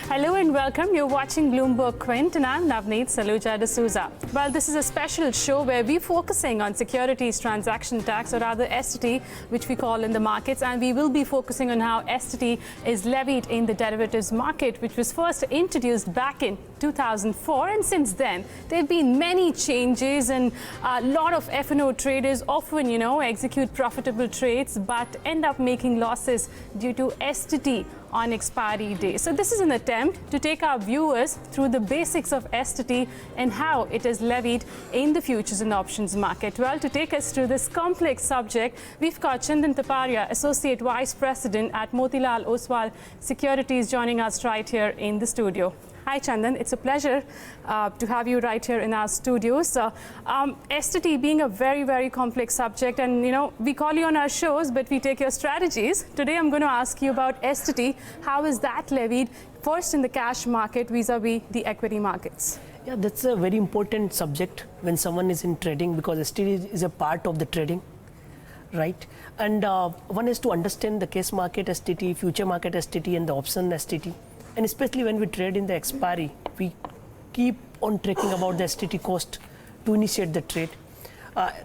Hello and welcome. You're watching Bloomberg Quint and I'm Navneet Saluja D'Souza. Well, this is a special show where we're focusing on Securities Transaction Tax, or rather STT, which we call in the markets, and we will be focusing on how STT is levied in the derivatives market, which was first introduced back in 2004, and since then there have been many changes, and a lot of F&O traders often, execute profitable trades but end up making losses due to STT on expiry day. So this is an attempt to take our viewers through the basics of STT and how it is levied in the futures and options market. Well, to take us through this complex subject, we've got Chandan Taparia, Associate Vice President at Motilal Oswal Securities, joining us right here in the studio. Hi, Chandan. It's a pleasure to have you right here in our studios. STT being a very, very complex subject, and we call you on our shows, but we take your strategies. Today, I'm going to ask you about STT. How is that levied first in the cash market vis-a-vis the equity markets? Yeah, that's a very important subject when someone is in trading, because STT is a part of the trading, right? And one has to understand the cash market STT, future market STT, and the option STT. And especially when we trade in the expiry, we keep on tracking about the STT cost to initiate the trade.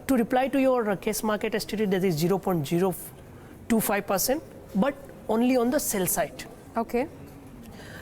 To reply to your case market STT, that is 0.025%, but only on the sell side. Okay.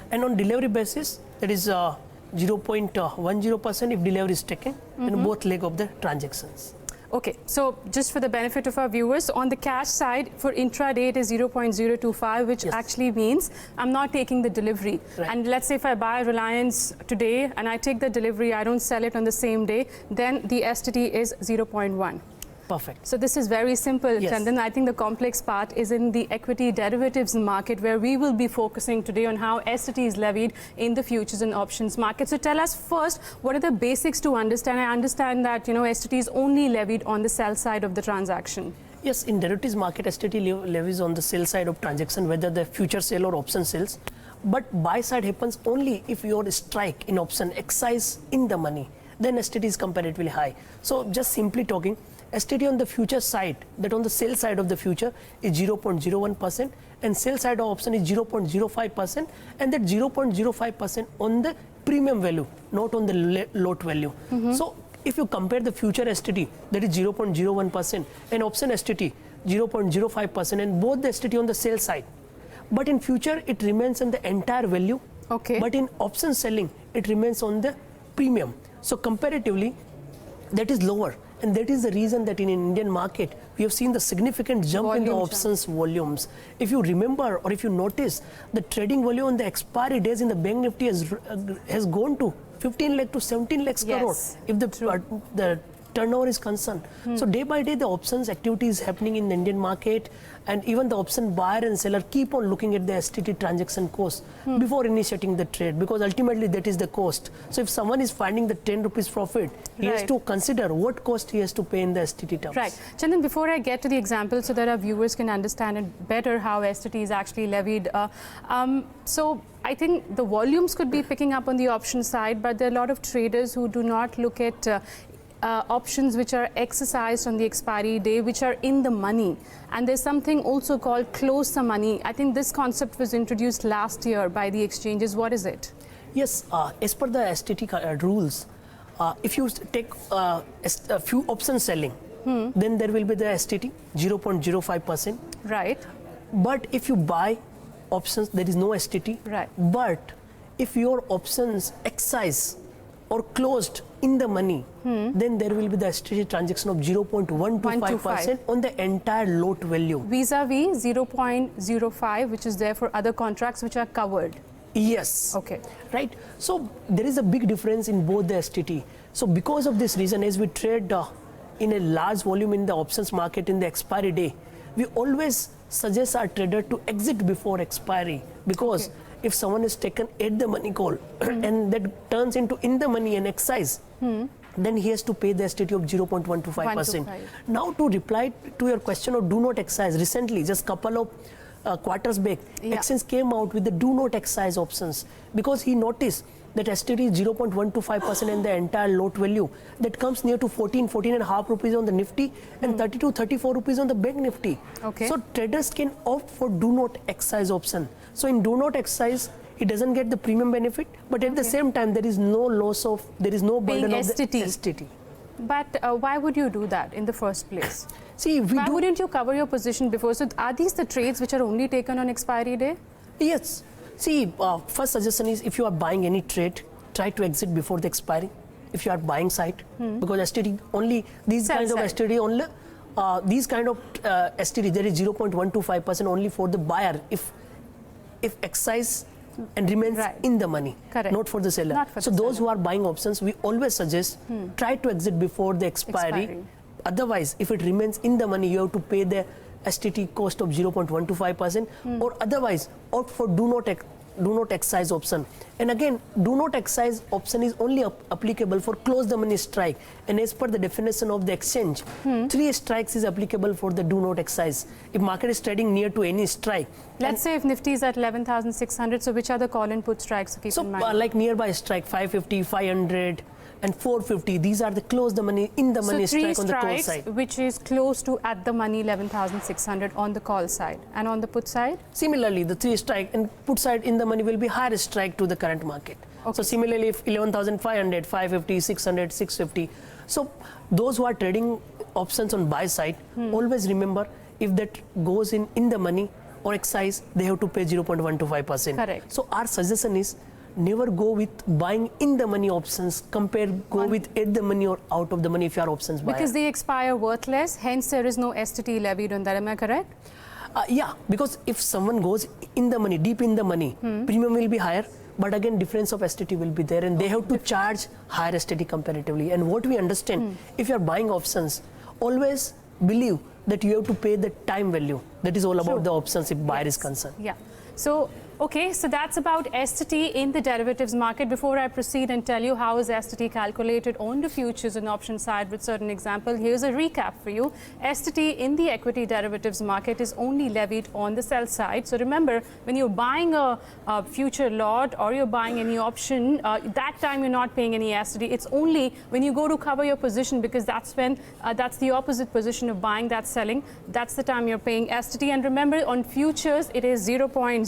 And on delivery basis, that is 0.10% if delivery is taken in both leg of the transactions. Okay, so just for the benefit of our viewers, on the cash side, for intraday, it is 0.025, which actually means I'm not taking the delivery. Right. And let's say if I buy Reliance today and I take the delivery, I don't sell it on the same day, then the STT is 0.1. Perfect. So this is very simple, Yes. Chandan. I think the complex part is in the equity derivatives market, where we will be focusing today on how STT is levied in the futures and options market. So tell us first, what are the basics to understand? I understand that STT is only levied on the sell side of the transaction. Yes, in derivatives market, STT levies on the sell side of transaction, whether the future sale or option sales. But buy side happens only if your strike in option exercise in the money. Then STT is comparatively high. So just simply talking, STT on the future side, that on the sell side of the future, is 0.01%, and sell side of option is 0.05%, and that 0.05% on the premium value, not on the lot value. So if you compare the future STT, that is 0.01%, and option STT 0.05%, and both the STT on the sell side, but in future it remains on the entire value. Okay. But in option selling, it remains on the premium. So comparatively, that is lower. And that is the reason that in Indian market, we have seen the significant jump in the options volumes. If you remember, or if you notice, the trading volume on the expiry days in the Bank Nifty has gone to 15 lakh to 17 lakhs crore, if the turnover is concerned. So day by day, the options activity is happening in the Indian market, and even the option buyer and seller keep on looking at the STT transaction cost before initiating the trade, because ultimately that is the cost. So if someone is finding the 10 rupees profit, he has to consider what cost he has to pay in the STT terms. Right. Chandan, before I get to the example so that our viewers can understand it better how STT is actually levied, so I think the volumes could be picking up on the option side, but there are a lot of traders who do not look at options which are exercised on the expiry day, which are in the money. And there's something also called close the money. I think this concept was introduced last year by the exchanges. What is it? Yes, as per the STT rules, if you take a few option selling, then there will be the STT 0.05%. Right. But if you buy options, there is no STT. Right. But if your options exercise or closed in the money, then there will be the STT transaction of 0.125% on the entire lot value. Vis-a-vis 0.05, which is there for other contracts which are covered. Yes. Okay. Right. So there is a big difference in both the STT. So because of this reason, as we trade in a large volume in the options market in the expiry day, we always suggest our trader to exit before expiry, because if someone is taken at the money call and that turns into in the money and excise, then he has to pay the STT of 0.125%. Now, to reply to your question of do not excise, recently, just couple of quarters back, exchange came out with the do not excise options, because he noticed that STT is 0.125% in the entire lot value. That comes near to 14.5 rupees on the Nifty and 34 rupees on the Bank Nifty. Okay. So traders can opt for do not excise option. So in do not excise, He doesn't get the premium benefit, but at the same time, there is no loss of, there is no burden of the STT. But why would you do that in the first place? See, why wouldn't you cover your position before? So are these the trades which are only taken on expiry day? Yes. See, first suggestion is if you are buying any trade, try to exit before the expiry. If you are buying side, because STT only, these kinds of STT only, these kind of STT, there is 0.125% only for the buyer if excise and remains in the money, not for the seller. So those who are buying options, we always suggest try to exit before the expiry. Otherwise, if it remains in the money, you have to pay the STT cost of 0.125%, or otherwise opt for do not excise option. And again, do not excise option is only applicable for close the money strike, and as per the definition of the exchange, 3 strikes is applicable for the do not excise. If market is trading near to any strike, let's say if Nifty is at 11,600, so which are the call and put strikes to keep in mind? Like nearby strike 550, 500 and 450, these are the close the money in the money strike on the call side, which is close to at the money 11,600 on the call side, and on the put side similarly the 3 strike and put side in the money will be higher strike to the current market. So similarly, if 11,500, 550, 600, 650, so those who are trading options on buy side, always remember if that goes in the money or excise, they have to pay 0.125%. Correct. So our suggestion is never go with buying in the money options, go with at the money or out of the money if you are options buyer. Because they expire worthless, hence there is no STT levied on that, am I correct? Yeah, because if someone goes in the money, deep in the money, premium will be higher, but again difference of STT will be there, and they have to charge higher STT comparatively. And what we understand, if you are buying options, always believe that you have to pay the time value. That is all about the options if buyer is concerned. Yeah. So, okay, so that's about STT in the derivatives market. Before I proceed and tell you how is STT calculated on the futures and option side with certain example, here's a recap for you. STT in the equity derivatives market is only levied on the sell side. So remember, when you're buying a future lot or you're buying any option, that time you're not paying any STT. It's only when you go to cover your position, because that's when that's the opposite position of buying, that's selling. That's the time you're paying STT. And remember, on futures, it is 0.01%.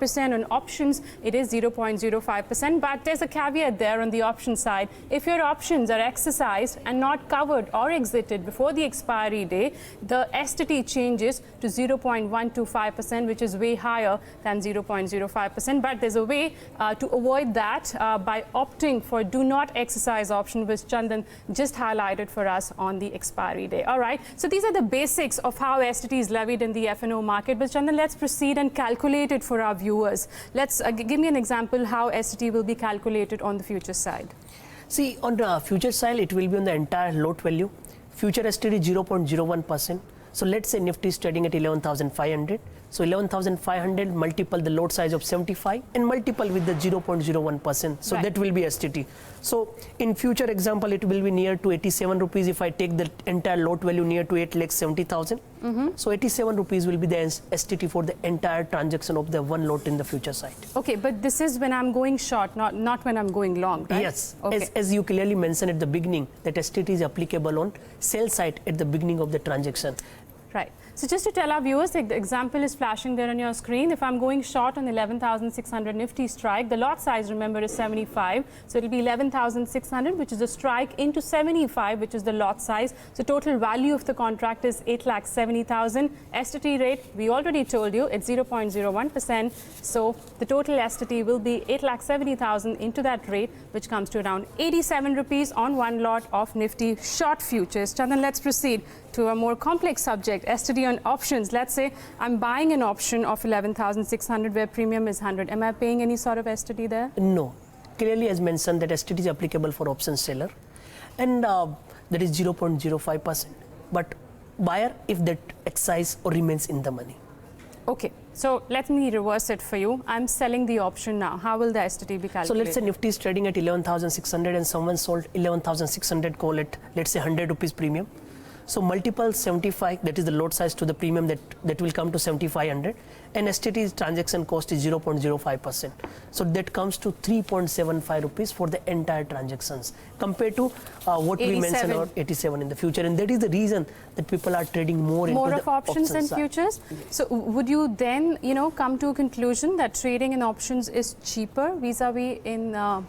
On options, it is 0.05%. But there's a caveat there on the option side. If your options are exercised and not covered or exited before the expiry day, the STT changes to 0.125%, which is way higher than 0.05%. But there's a way to avoid that by opting for do not exercise option, which Chandan just highlighted for us on the expiry day. All right. So these are the basics of how STT is levied in the F&O market. But Chandan, let's proceed and calculate it for our viewers. Let's give me an example how STT will be calculated on the future side. See, on the future side, it will be on the entire lot value. Future STT 0.01%. So let's say Nifty is trading at 11,500. So 11,500 multiple the lot size of 75 and multiple with the 0.01%. So that will be STT. So in future example, it will be near to 87 rupees if I take the entire lot value near to 8,70,000. So 87 rupees will be the STT for the entire transaction of the one lot in the future side. Okay, but this is when I'm going short, not when I'm going long, right? Yes. Okay. As you clearly mentioned at the beginning, that STT is applicable on sell side at the beginning of the transaction. Right. So just to tell our viewers, the example is flashing there on your screen. If I'm going short on 11,600 Nifty strike, the lot size, remember, is 75. So it will be 11,600, which is a strike, into 75, which is the lot size. So total value of the contract is 8,70,000. STT rate, we already told you, it's 0.01%. So the total STT will be 8,70,000 into that rate, which comes to around 87 rupees on one lot of Nifty short futures. Chandan, let's proceed to a more complex subject, STT on options. Let's say I'm buying an option of 11,600 where premium is 100. Am I paying any sort of STT there? No. Clearly as mentioned that STT is applicable for option seller, and that is 0.05%. But buyer, if that excise or remains in the money. Okay. So let me reverse it for you. I'm selling the option now. How will the STT be calculated? So let's say Nifty is trading at 11,600 and someone sold 11,600 call at, let's say, 100 rupees premium. So multiple 75, that is the lot size to the premium, that will come to 7,500, and STT's transaction cost is 0.05%. So that comes to 3.75 rupees for the entire transactions compared to what we mentioned about 87 in the future. And that is the reason that people are trading more into the options than futures. Yes. So would you then, come to a conclusion that trading in options is cheaper vis-a-vis in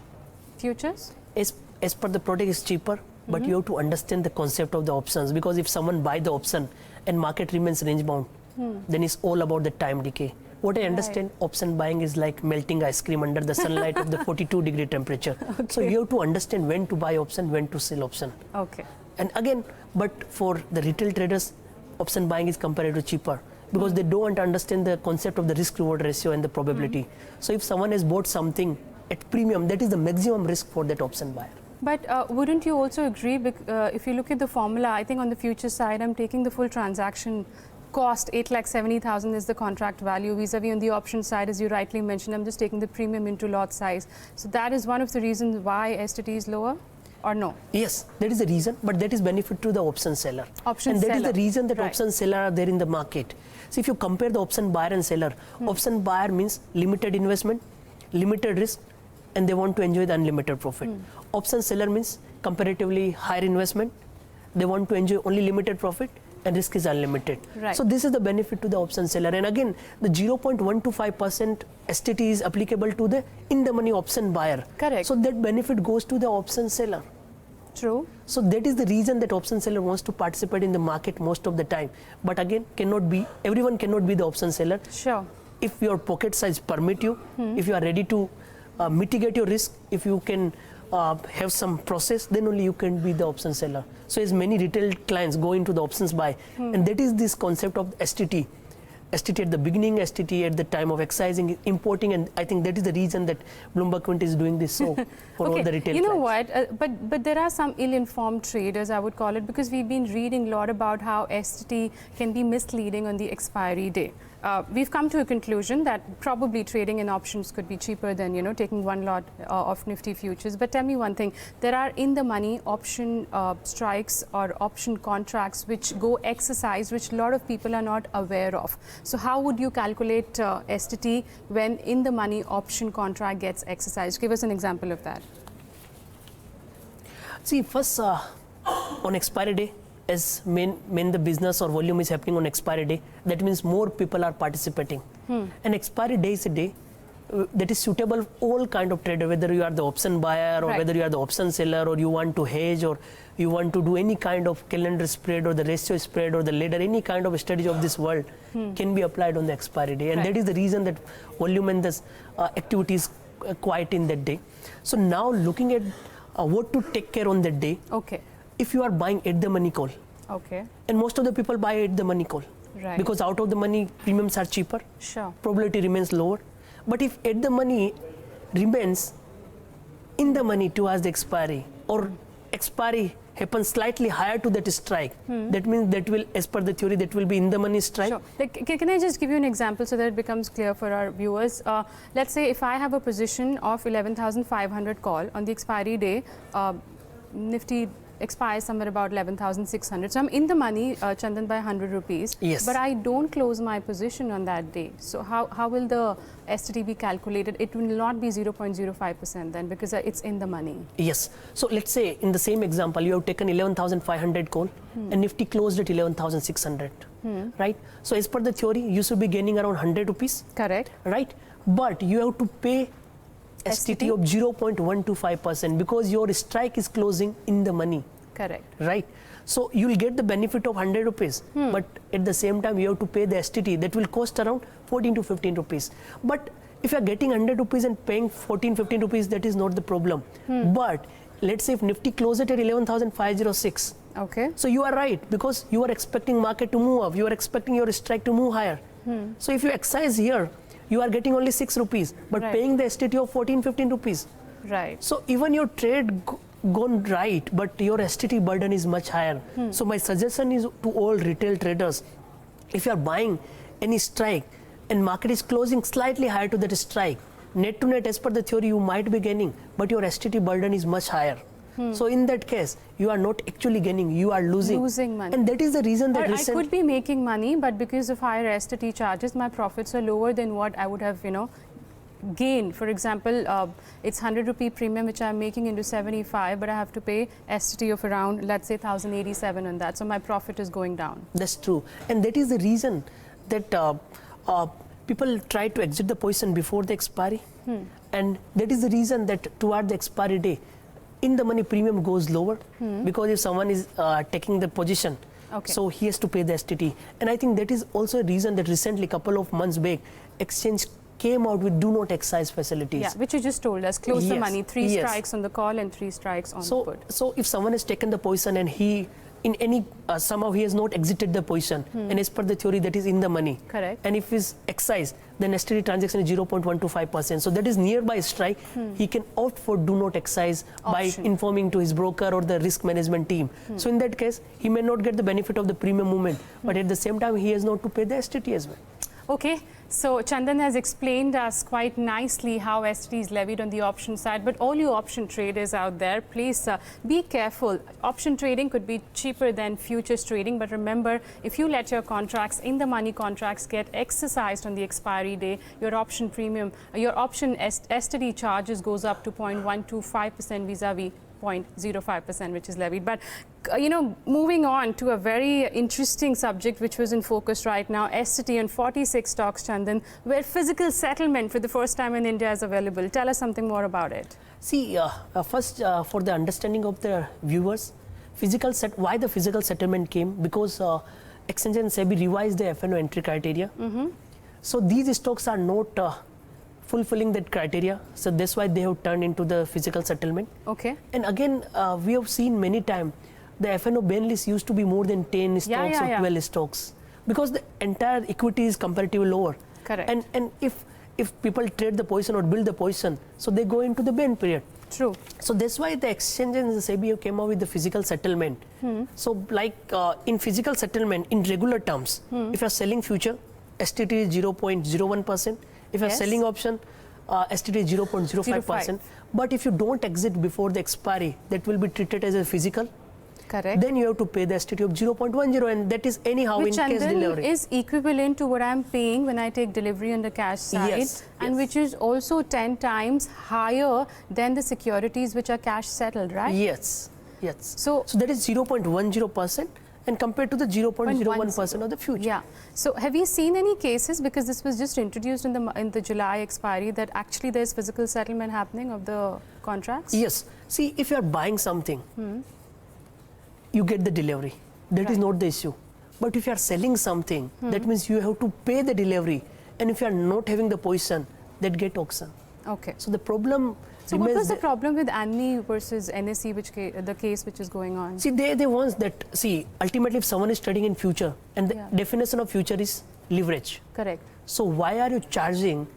futures? As per the product is cheaper, but you have to understand the concept of the options, because if someone buy the option and market remains range bound, then it's all about the time decay. What I understand, option buying is like melting ice cream under the sunlight of the 42-degree temperature. Okay. So you have to understand when to buy option, when to sell option. Okay. And again, but for the retail traders, option buying is comparatively cheaper because they don't understand the concept of the risk-reward ratio and the probability. So if someone has bought something at premium, that is the maximum risk for that option buyer. But wouldn't you also agree, if you look at the formula, I think on the future side, I'm taking the full transaction cost, 8,70,000 is the contract value, vis-a-vis on the option side, as you rightly mentioned, I'm just taking the premium into lot size. So that is one of the reasons why STT is lower, or no? Yes, that is the reason, but that is benefit to the option seller. Option seller. And that is the reason that option seller are there in the market. So if you compare the option buyer and seller, option buyer means limited investment, limited risk, and they want to enjoy the unlimited profit. Option seller means comparatively higher investment, they want to enjoy only limited profit, and risk is unlimited. Right. So this is the benefit to the option seller. And again, the 0.125% STT is applicable to the in-the-money option buyer. Correct. So that benefit goes to the option seller. True. So that is the reason that option seller wants to participate in the market most of the time. But again, everyone cannot be the option seller. Sure. If your pocket size permit you, if you are ready to mitigate your risk, if you can have some process, then only you can be the option seller. So as many retail clients go into the options buy, and that is this concept of STT. STT at the beginning, STT at the time of excising, importing, and I think that is the reason that Bloomberg Quint is doing this so for all the retail clients. You know what, but there are some ill-informed traders, I would call it, because we've been reading a lot about how STT can be misleading on the expiry day. We've come to a conclusion that probably trading in options could be cheaper than taking one lot of Nifty futures. But tell me one thing: there are in-the-money option strikes or option contracts which go exercise, which a lot of people are not aware of. So how would you calculate STT when in-the-money option contract gets exercised? Give us an example of that. See, first on expiry day, as main the business or volume is happening on expiry day, that means more people are participating. And expiry day is a day that is suitable for all kind of trader, whether you are the option buyer or whether you are the option seller, or you want to hedge, or you want to do any kind of calendar spread or the ratio spread or the ladder, any kind of strategy of this world can be applied on the expiry day. And that is the reason that volume and the activity is quiet in that day. So now looking at what to take care on that day. Okay. If you are buying at the money call, okay, and most of the people buy at the money call, right, because out of the money premiums are cheaper, sure, probability remains lower. But if at the money remains in the money towards the expiry, or expiry happens slightly higher to that strike, that means that will, as per the theory, that will be in the money strike. Sure. Like, can I just give you an example so that it becomes clear for our viewers? Let's say if I have a position of 11,500 call on the expiry day, Nifty expires somewhere about 11,600. So I'm in the money, Chandan, by 100 rupees. Yes. But I don't close my position on that day. So how will the STT be calculated? It will not be 0.05% then, because it's in the money. Yes. So let's say in the same example, you have taken 11,500 call and Nifty closed at 11,600, right? So as per the theory, you should be gaining around 100 rupees. Correct. Right? But you have to pay STT of 0.125% because your strike is closing in the money. Correct. Right? So you will get the benefit of 100 rupees, but at the same time you have to pay the STT that will cost around 14 to 15 rupees. But if you are getting 100 rupees and paying 14, 15 rupees, that is not the problem. But let's say if Nifty closes at 11,506. Okay. So you are right, because you are expecting market to move up, you are expecting your strike to move higher. So if you excise here, you are getting only 6 rupees, but paying the STT of 14, 15 rupees. Right. So even your trade gone right, but your STT burden is much higher. So my suggestion is to all retail traders, if you are buying any strike and market is closing slightly higher to that strike, net to net, as per the theory, you might be gaining, but your STT burden is much higher. So in that case, you are not actually gaining, you are losing. Losing money. And that is the reason that I could be making money, but because of higher STT charges, my profits are lower than what I would have, gain. For example, it's 100 rupee premium which I'm making into 75, but I have to pay STT of around, let's say, 1087 on that. So my profit is going down. That's true. And that is the reason that people try to exit the position before the expiry. And that is the reason that toward the expiry day, in the money premium goes lower, because if someone is taking the position, so he has to pay the STT. And I think that is also a reason that recently, couple of months back, exchange came out with do not excise facilities. Yeah, which you just told us. Close the money, 3 strikes on the call and 3 strikes on the put. So if someone has taken the position and he, in any, somehow he has not exited the position, and as per the theory that is in the money. Correct. And if he's excised, then STT transaction is 0.125%. So that is nearby strike. He can opt for do not excise by informing to his broker or the risk management team. So in that case, he may not get the benefit of the premium movement, but at the same time, he has not to pay the STT as well. Okay, so Chandan has explained us quite nicely how STT is levied on the option side, but all you option traders out there, please be careful. Option trading could be cheaper than futures trading, but remember, if you let your contracts, in the money contracts, get exercised on the expiry day, your option premium, your option STT charges goes up to 0.125% vis-a-vis 0.05% which is levied. But moving on to a very interesting subject which was in focus right now, STT on 46 stocks, Chandan, where physical settlement for the first time in India is available. Tell us something more about it. See, first for the understanding of the viewers, why the physical settlement came, because Exchange and SEBI revised the F&O entry criteria. So these stocks are not fulfilling that criteria, so that's why they have turned into the physical settlement. Okay. And again, we have seen many times the F&O ban list used to be more than 10 stocks or 12 stocks, because the entire equity is comparatively lower. Correct. And if people trade the position or build the position, so they go into the ban period. True. So that's why the exchange and the SEBI came out with the physical settlement. So like in physical settlement, in regular terms, if you are selling future, STT is 0.01%. If you are selling option, STT is 0.05%. But if you don't exit before the expiry, that will be treated as a physical. Correct. Then you have to pay the STT of 0.10, and that is anyhow which in case delivery. Is equivalent to what I'm paying when I take delivery on the cash side, and which is also 10 times higher than the securities which are cash settled, right? Yes. So that is 0.10%. And compared to the 0.01% of the future. Yeah. So have you seen any cases, because this was just introduced in the July expiry, that actually there's physical settlement happening of the contracts? Yes. See, if you are buying something, you get the delivery. That is not the issue. But if you are selling something, that means you have to pay the delivery. And if you are not having the position, that get auction. Okay. So the problem. So what was the problem with ANMI versus NSE, the case which is going on? See, they want that, ultimately if someone is trading in future, and the definition of future is leverage. Correct. So why are you charging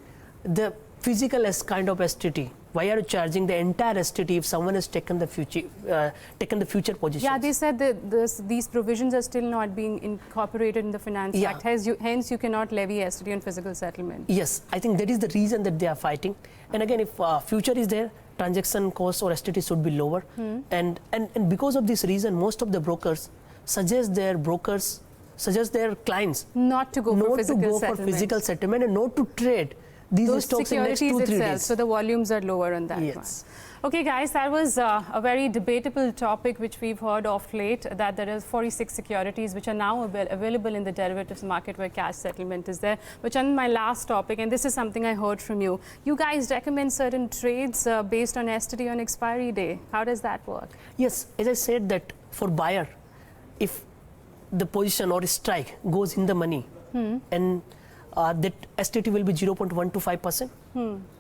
the physical as kind of STT? Why are you charging the entire STT if someone has taken the future position? Yeah, they said that these provisions are still not being incorporated in the Finance Act. Hence, you cannot levy STT on physical settlement. Yes, I think that is the reason that they are fighting. And again, if future is there, transaction cost or STT should be lower. And because of this reason, most of the brokers suggest their clients not to go for physical settlement and not to trade these stocks in next 2-3 days. So the volumes are lower on that one. Okay, guys, that was a very debatable topic which we've heard of late, that there is 46 securities which are now available in the derivatives market where cash settlement is there. Which on my last topic, and this is something I heard from you, you guys recommend certain trades based on STT on expiry day. How does that work? Yes, as I said that for buyer, if the position or strike goes in the money and that STT will be 0.125%,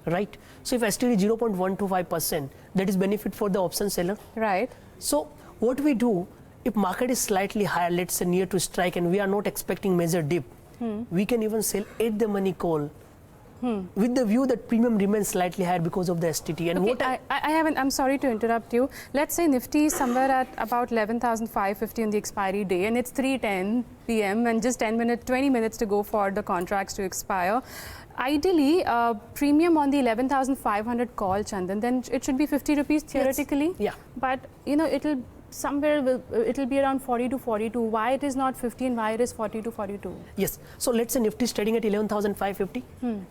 right? So if STT is 0.125%, that is benefit for the option seller. Right. So what we do, if market is slightly higher, let's say near to strike, and we are not expecting major dip, we can even sell at the money call with the view that premium remains slightly higher because of the STT. And Okay, I haven't, I'm sorry to interrupt you. Let's say Nifty is somewhere at about 11,550 on the expiry day, and it's 3:10 p.m. and just 20 minutes to go for the contracts to expire. Ideally, premium on the 11,500 call, Chandan, then it should be 50 rupees theoretically. Yeah. But it'll it'll be around 40 to 42. Why it is not 50 and why it is 40 to 42? Yes. So let's say Nifty is trading at 11,550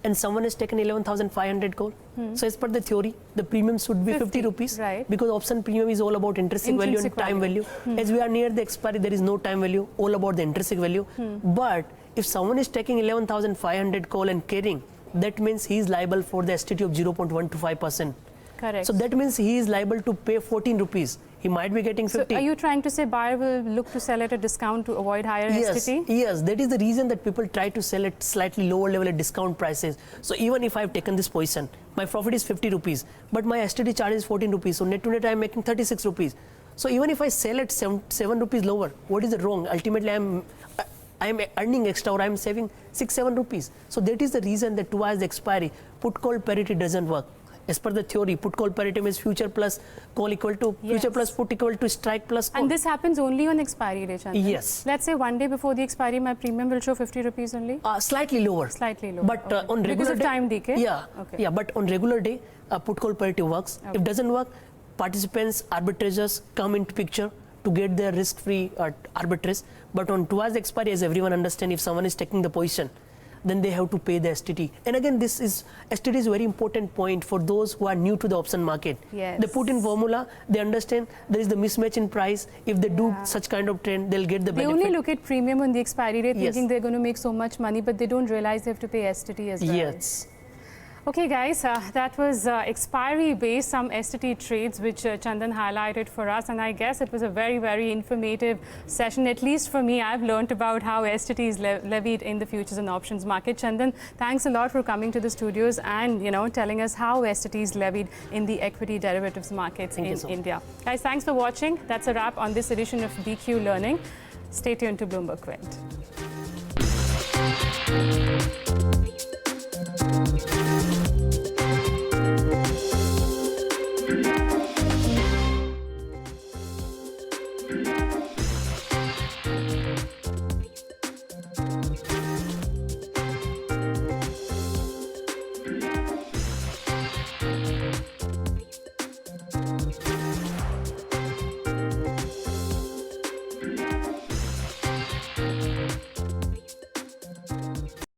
and someone has taken 11,500 call. So as per the theory, the premium should be 50 rupees. Right. Because option premium is all about intrinsic value and time value. As we are near the expiry, there is no time value, all about the intrinsic value. But if someone is taking 11,500 call and carrying, that means he is liable for the STT of 0.125%. Correct. So that means he is liable to pay 14 rupees. He might be getting 50. So are you trying to say buyer will look to sell at a discount to avoid higher STT? Yes, that is the reason that people try to sell at slightly lower level at discount prices. So even if I've taken this position, my profit is 50 rupees, but my STT charge is 14 rupees. So net to net I'm making 36 rupees. So even if I sell at 7 rupees lower, what is the wrong? Ultimately I am earning extra, or I am saving 6-7 rupees. So that is the reason that towards the expiry, put call parity doesn't work. As per the theory, put call parity means future plus call equal to future plus put equal to strike plus call. And this happens only on expiry day, Chandan? Yes. Let's say one day before the expiry, my premium will show 50 rupees only? Slightly lower. Slightly lower. But on regular because of day, time decay? Yeah. Okay. Yeah. But on regular day, put call parity works. Okay. If doesn't work, participants, arbitrageurs come into picture to get their risk-free arbitrage. But on towards the expiry, as everyone understands, if someone is taking the position, then they have to pay the STT. And again, STT is a very important point for those who are new to the option market. Yes. They put in formula, they understand there is the mismatch in price. If they do such kind of trend, they'll get the benefit. They only look at premium on the expiry day thinking they're going to make so much money, but they don't realize they have to pay STT as well. Yes. Okay guys, that was expiry based, some STT trades which Chandan highlighted for us, and I guess it was a very, very informative session. At least for me, I've learned about how STT is levied in the futures and options market. Chandan, thanks a lot for coming to the studios and telling us how STT is levied in the equity derivatives markets in India. Guys, thanks for watching. That's a wrap on this edition of BQ Learning. Stay tuned to Bloomberg Quint.